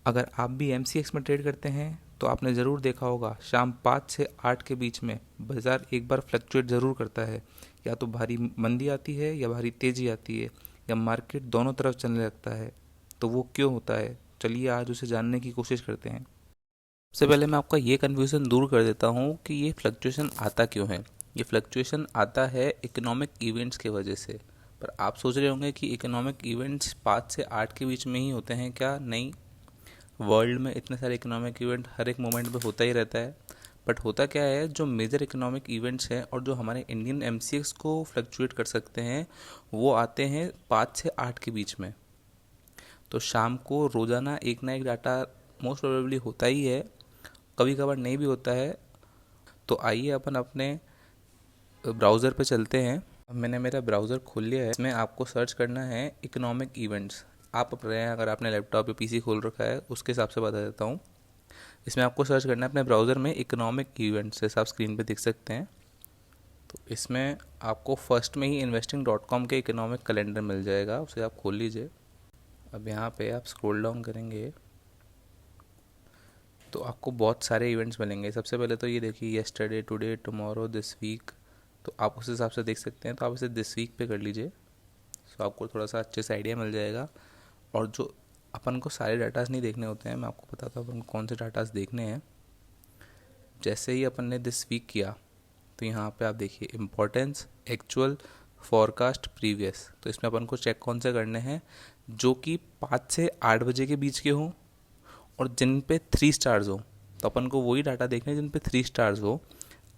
अगर आप भी एमसीएक्स में ट्रेड करते हैं तो आपने ज़रूर देखा होगा शाम 5 से 8 के बीच में बाज़ार एक बार फ्लक्चुएट ज़रूर करता है। या तो भारी मंदी आती है या भारी तेज़ी आती है या मार्केट दोनों तरफ चलने लगता है। तो वो क्यों होता है, चलिए आज उसे जानने की कोशिश करते हैं। सबसे पहले मैं आपका ये कन्फ्यूज़न दूर कर देता हूँ कि ये फ्लक्चुएशन आता क्यों है। ये फ्लक्चुएशन आता है इकोनॉमिक इवेंट्स के वजह से। पर आप सोच रहे होंगे कि इकोनॉमिक इवेंट्स 5 से 8 के बीच में ही होते हैं क्या? नहीं, वर्ल्ड में इतने सारे इकोनॉमिक इवेंट हर एक मोमेंट पे होता ही रहता है। बट होता क्या है, जो मेजर इकोनॉमिक इवेंट्स हैं और जो हमारे इंडियन एमसीएक्स को फ्लक्चुएट कर सकते हैं वो आते हैं 5 से 8 के बीच में। तो शाम को रोज़ाना एक ना एक डाटा मोस्ट प्रोबेबली होता ही है, कभी कभार नहीं भी होता है। तो आइए अपन अपने ब्राउज़र पे चलते हैं। अब मैंने मेरा ब्राउज़र खोल लिया है। इसमें आपको सर्च करना है इकोनॉमिक इवेंट्स। आप अपने अगर आपने लैपटॉप या पीसी खोल रखा है उसके हिसाब से बता देता हूँ। इसमें आपको सर्च करना है अपने ब्राउज़र में इकोनॉमिक इवेंट्स, जैसे आप स्क्रीन पे देख सकते हैं। तो इसमें आपको फर्स्ट में ही investing.com के इकोनॉमिक कैलेंडर मिल जाएगा, उसे आप खोल लीजिए। अब यहाँ पे आप स्क्रॉल डाउन करेंगे तो आपको बहुत सारे इवेंट्स मिलेंगे। सबसे पहले तो ये देखिए, yesterday, today, tomorrow, this week. तो आप उस हिसाब से देख सकते हैं, तो आप इसे दिस वीक पे कर लीजिए। तो आपको थोड़ा सा अच्छे से आइडिया मिल जाएगा। और जो अपन को सारे डाटास नहीं देखने होते हैं, मैं आपको बताता हूँ अपन को कौन से डाटास देखने हैं। जैसे ही अपन ने दिस वीक किया तो यहाँ पे आप देखिए इम्पोर्टेंस, एक्चुअल, फॉरकास्ट, प्रीवियस। तो इसमें अपन को चेक कौन से करने हैं, जो कि 5 से 8 बजे के बीच के हों और जिन पे 3 स्टार्स हो। तो अपन को वही डाटा देखने हैं जिन पे 3 स्टार्स हो,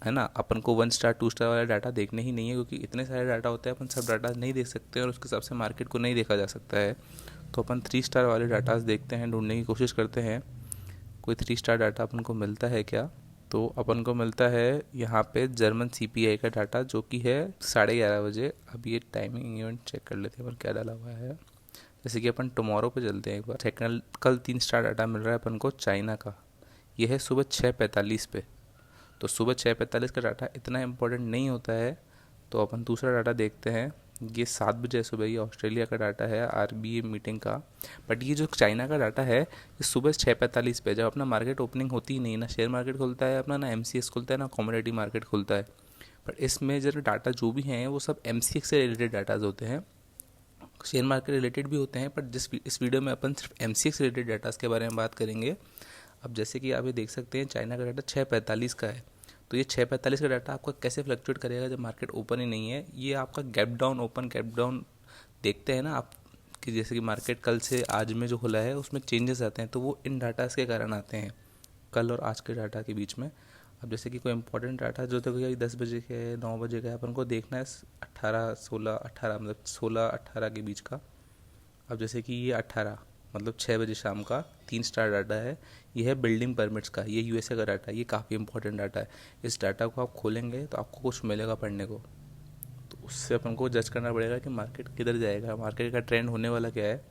है ना। अपन को 1 स्टार 2 स्टार वाला डाटा देखने ही नहीं है, क्योंकि इतने सारे डाटा होते हैं अपन सब डाटा नहीं देख सकते और उसके हिसाब से मार्केट को नहीं देखा जा सकता है। तो अपन 3 स्टार वाले डाटास देखते हैं, ढूंढने की कोशिश करते हैं कोई 3 स्टार डाटा अपन को मिलता है क्या। तो अपन को मिलता है यहाँ पे जर्मन सीपीआई का डाटा, जो कि है 11:30 बजे। अब ये टाइमिंग इवेंट चेक कर लेते हैं पर क्या डाला हुआ है। जैसे कि अपन टुमारो पे चलते हैं एक बार। सेकंड कल 3 स्टार डाटा मिल रहा है अपन को चाइना का। ये है सुबह 6:45 पे। तो सुबह 6:45 का डाटा इतना इम्पोर्टेंट नहीं होता है। तो अपन दूसरा डाटा देखते हैं। ये 7 बजे सुबह, ये ऑस्ट्रेलिया का डाटा है आरबीए मीटिंग का। बट ये जो चाइना का डाटा है ये सुबह 6:45 पे, जब अपना मार्केट ओपनिंग होती ही नहीं, ना शेयर मार्केट खुलता है अपना, ना एमसीएक्स खुलता है, ना कमोडिटी मार्केट खुलता है। पर इसमें जो डाटा जो भी हैं वो सब एमसीएक्स से रिलेटेड डाटाज होते हैं, शेयर मार्केट रिलेटेड भी होते हैं। पर इस वीडियो में अपन सिर्फ एमसीएक्स रिलेटेड डाटाज के बारे में बात करेंगे। अब जैसे कि आप ये देख सकते हैं चाइना का डाटा 6:45 का है। तो ये 6:45 का डाटा आपका कैसे फ्लक्चुएट करेगा जब मार्केट ओपन ही नहीं है। ये आपका gap down open gap down देखते हैं ना आप, कि जैसे कि मार्केट कल से आज में जो खुला है उसमें चेंजेस आते हैं, तो वो इन डाटास के कारण आते हैं, कल और आज के डाटा के बीच में। अब जैसे कि कोई इंपॉर्टेंट डाटा जो तो 10 बजे का है, 9 बजे का है, अपन को देखना है 18 16 18, मतलब 16 18 के बीच का। अब जैसे कि ये 18 मतलब 6 बजे शाम का 3 स्टार डाटा है। ये है बिल्डिंग परमिट्स का, ये यूएसए का डाटा है, ये काफ़ी इंपॉर्टेंट डाटा है। इस डाटा को आप खोलेंगे तो आपको कुछ मिलेगा पढ़ने को। तो उससे अपन को जज करना पड़ेगा कि मार्केट किधर जाएगा, मार्केट का ट्रेंड होने वाला क्या है।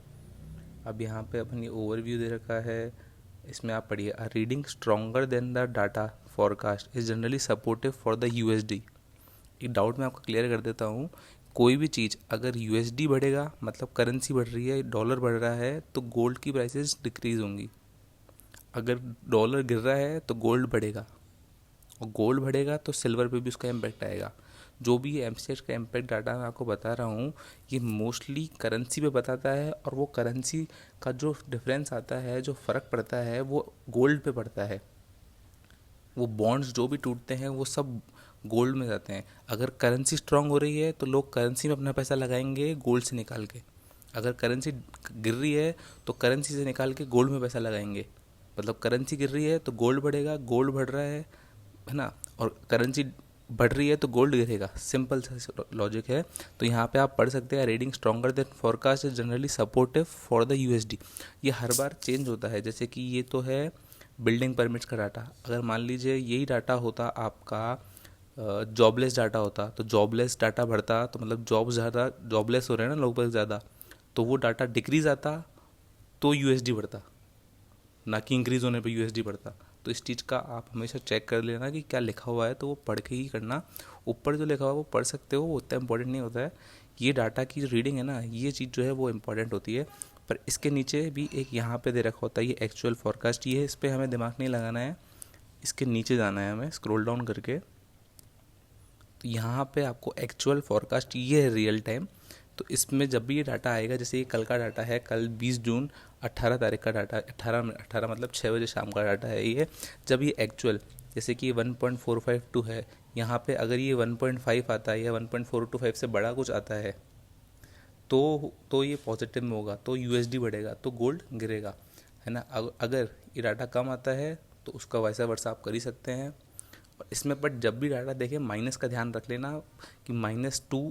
अब यहाँ पे अपन ये ओवरव्यू दे रखा है, इसमें आप पढ़िए, a reading stronger than the data forecast is generally supportive for the USD. एक डाउट मैं आपको क्लियर कर देता हूँ। कोई भी चीज़ अगर यूएसडी बढ़ेगा मतलब करेंसी बढ़ रही है, डॉलर बढ़ रहा है, तो गोल्ड की प्राइसेस डिक्रीज होंगी। अगर डॉलर गिर रहा है तो गोल्ड बढ़ेगा, और गोल्ड बढ़ेगा तो सिल्वर पे भी उसका इम्पैक्ट आएगा। जो भी एमसीएक्स का इम्पैक्ट डाटा मैं आपको बता रहा हूँ, ये मोस्टली करेंसी पे बताता है, और वो करेंसी का जो डिफरेंस आता है, जो फ़र्क पड़ता है, वो गोल्ड पे पड़ता है। वो बॉन्ड्स जो भी टूटते हैं वो सब गोल्ड में जाते हैं। अगर करेंसी स्ट्रांग हो रही है तो लोग करेंसी में अपना पैसा लगाएंगे गोल्ड से निकाल के। अगर करेंसी गिर रही है तो करेंसी से निकाल के गोल्ड में पैसा लगाएंगे। मतलब करेंसी गिर रही है तो गोल्ड बढ़ेगा, गोल्ड बढ़ रहा है ना, और करेंसी बढ़ रही है तो गोल्ड गिरेगा। सिंपल सा लॉजिक है। तो यहाँ पे आप पढ़ सकते हैं, reading stronger than forecast is generally supportive for the USD. ये हर बार चेंज होता है। जैसे कि ये तो है बिल्डिंग परमिट्स का डाटा। अगर मान लीजिए यही डाटा होता आपका जॉबलेस डाटा होता, तो जॉबलेस डाटा बढ़ता, तो मतलब जॉब ज़्यादा, जॉबलेस हो रहे हैं ना लोग बहुत ज़्यादा, तो वो डाटा डिक्रीज आता तो यूएसडी बढ़ता, ना कि इंक्रीज़ होने पे यूएसडी बढ़ता। तो इस चीज़ का आप हमेशा चेक कर लेना कि क्या लिखा हुआ है, तो वो पढ़ के ही करना। ऊपर जो लिखा हुआ है वो पढ़ सकते हो, वो उतना इंपॉर्टेंट नहीं होता है। ये डाटा की जो रीडिंग है ना, ये चीज़ जो है वो इम्पॉर्टेंट होती है। पर इसके नीचे भी एक यहाँ पे दे रखा होता है ये एक्चुअल फॉरकास्ट, ये इस पर हमें दिमाग नहीं लगाना है, इसके नीचे जाना है हमें स्क्रॉल डाउन करके। तो यहाँ पे आपको एक्चुअल फॉरकास्ट ये है रियल टाइम। तो इसमें जब भी ये डाटा आएगा, जैसे ये कल का डाटा है, कल 20 जून 18 तारीख का डाटा, 18 मतलब 6 बजे शाम का डाटा है ये। जब ये एक्चुअल जैसे कि 1.452 है, यहाँ पे अगर ये 1.5 आता है या 1.425 से बड़ा कुछ आता है तो ये पॉजिटिव में होगा, तो यूएसडी बढ़ेगा, तो गोल्ड गिरेगा, है ना। अगर ये डाटा कम आता है तो उसका वैसा वर्षा आप कर ही सकते हैं। और इसमें बट जब भी डाटा देखें माइनस का ध्यान रख लेना कि -2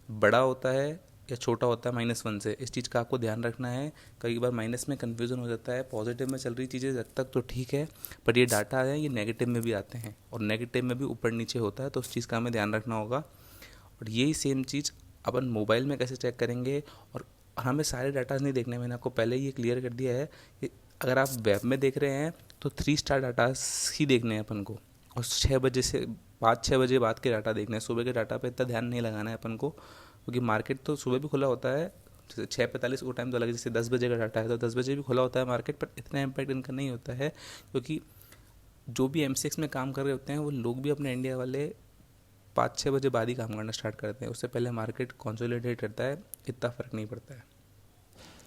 बड़ा होता है या छोटा होता है -1 से, इस चीज़ का आपको ध्यान रखना है। कई बार माइनस में कन्फ्यूज़न हो जाता है, पॉजिटिव में चल रही चीज़ें जब तक तो ठीक है, बट ये डाटा है ये नेगेटिव में भी आते हैं और नेगेटिव में भी ऊपर नीचे होता है, तो उस चीज़ का हमें ध्यान रखना होगा। और यही सेम चीज़ अपन मोबाइल में कैसे चेक करेंगे, और हमें सारे डाटा नहीं देखने, मैंने आपको पहले ही ये क्लियर कर दिया है कि अगर आप वेब में देख रहे हैं तो 3 स्टार डाटा ही देखने हैं अपन को, और 6 बजे से 5-6 बजे बाद के डाटा देखने हैं। सुबह के डाटा पे इतना ध्यान नहीं लगाना है अपन को, क्योंकि मार्केट तो सुबह भी खुला होता है, जैसे 6:45 वो टाइम तो अलग है, जैसे 10 बजे का डाटा है तो 10 बजे भी खुला होता है मार्केट, पर इतना इम्पैक्ट इनका नहीं होता है, क्योंकि जो भी MCX में काम कर रहे होते हैं वो लोग भी अपने इंडिया वाले 5-6 बजे बाद ही काम करना स्टार्ट करते हैं, उससे पहले मार्केट कंसोलिडेट करता है, इतना फ़र्क नहीं पड़ता है।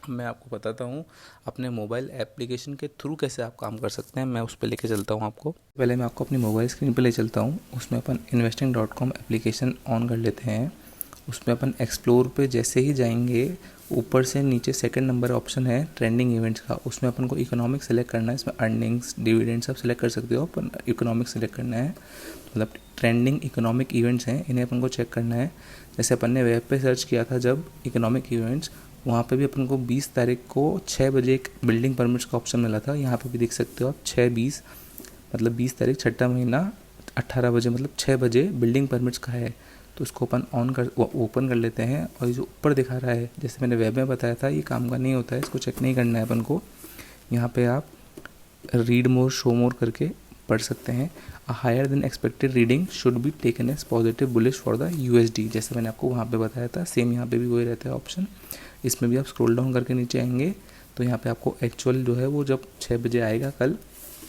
मैं आपको बताता हूँ अपने मोबाइल एप्लीकेशन के थ्रू कैसे आप काम कर सकते हैं, मैं उस पर लेके चलता हूँ आपको। पहले मैं आपको अपनी मोबाइल स्क्रीन पे ले चलता हूँ, उसमें अपन investing.com एप्लीकेशन ऑन कर लेते हैं। उसमें अपन एक्सप्लोर पे जैसे ही जाएंगे, ऊपर से नीचे सेकंड नंबर ऑप्शन है ट्रेंडिंग इवेंट्स का, उसमें अपन को इकोनॉमिक सेलेक्ट करना है। इसमें अर्निंग्स डिविडेंड सब सेलेक्ट कर सकते हो, अपन इकोनॉमिक सेलेक्ट करना है, मतलब ट्रेंडिंग इकोनॉमिक इवेंट्स हैं, इन्हें अपन को चेक करना है। जैसे अपन ने वेब पे सर्च किया था जब इकोनॉमिक इवेंट्स, वहाँ पे भी अपन को 20 तारीख को 6 बजे एक बिल्डिंग परमिट्स का ऑप्शन मिला था। यहाँ पे भी देख सकते हो आप 6/20 मतलब 20 तारीख 6वां महीना 18 बजे मतलब 6 बजे बिल्डिंग परमिट्स का है। तो उसको अपन ओपन कर लेते हैं, और ये जो ऊपर दिखा रहा है, जैसे मैंने वेब में बताया था, ये काम का नहीं होता है, इसको चेक नहीं करना है अपन को। यहाँ पे आप रीड मोर शो मोर करके पढ़ सकते हैं। A higher than expected reading should be taken as positive bullish for the USD, जैसे मैंने आपको वहाँ पे बताया था, सेम यहाँ पे भी वही रहता है ऑप्शन। इसमें भी आप स्क्रॉल डाउन करके नीचे आएंगे तो यहाँ पे आपको एक्चुअल जो है वो जब 6 बजे आएगा कल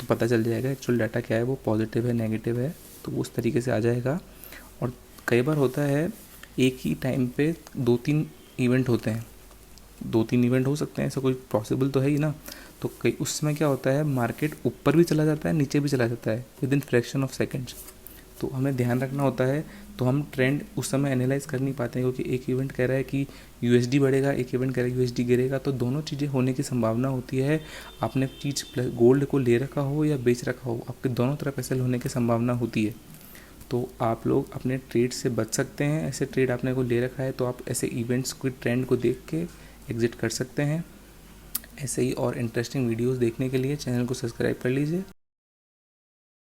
तो पता चल जाएगा एक्चुअल डाटा क्या है, वो पॉजिटिव है नेगेटिव है, तो उस तरीके से आ जाएगा। और कई बार होता है एक ही टाइम पे 2-3 इवेंट होते हैं, 2-3 इवेंट हो सकते हैं, ऐसा कोई पॉसिबल तो है ही ना। तो कई उसमें क्या होता है, मार्केट ऊपर भी चला जाता है नीचे भी चला जाता है with in fraction of seconds, तो हमें ध्यान रखना होता है। तो हम ट्रेंड उस समय एनालाइज कर नहीं पाते हैं, क्योंकि एक इवेंट कह रहा है कि USD बढ़ेगा, एक इवेंट कह रहा है USD गिरेगा, तो दोनों चीज़ें होने की संभावना होती है। आपने चीज़ गोल्ड को ले रखा हो या बेच रखा हो, आपके दोनों तरफ ऐसे होने की संभावना होती है। तो आप लोग अपने ट्रेड से बच सकते हैं। ऐसे ट्रेड आपने को ले रखा है तो आप ऐसे इवेंट्स को ट्रेंड को देख के एग्जिट कर सकते हैं। ऐसे ही और इंटरेस्टिंग वीडियोस देखने के लिए चैनल को सब्सक्राइब कर लीजिए।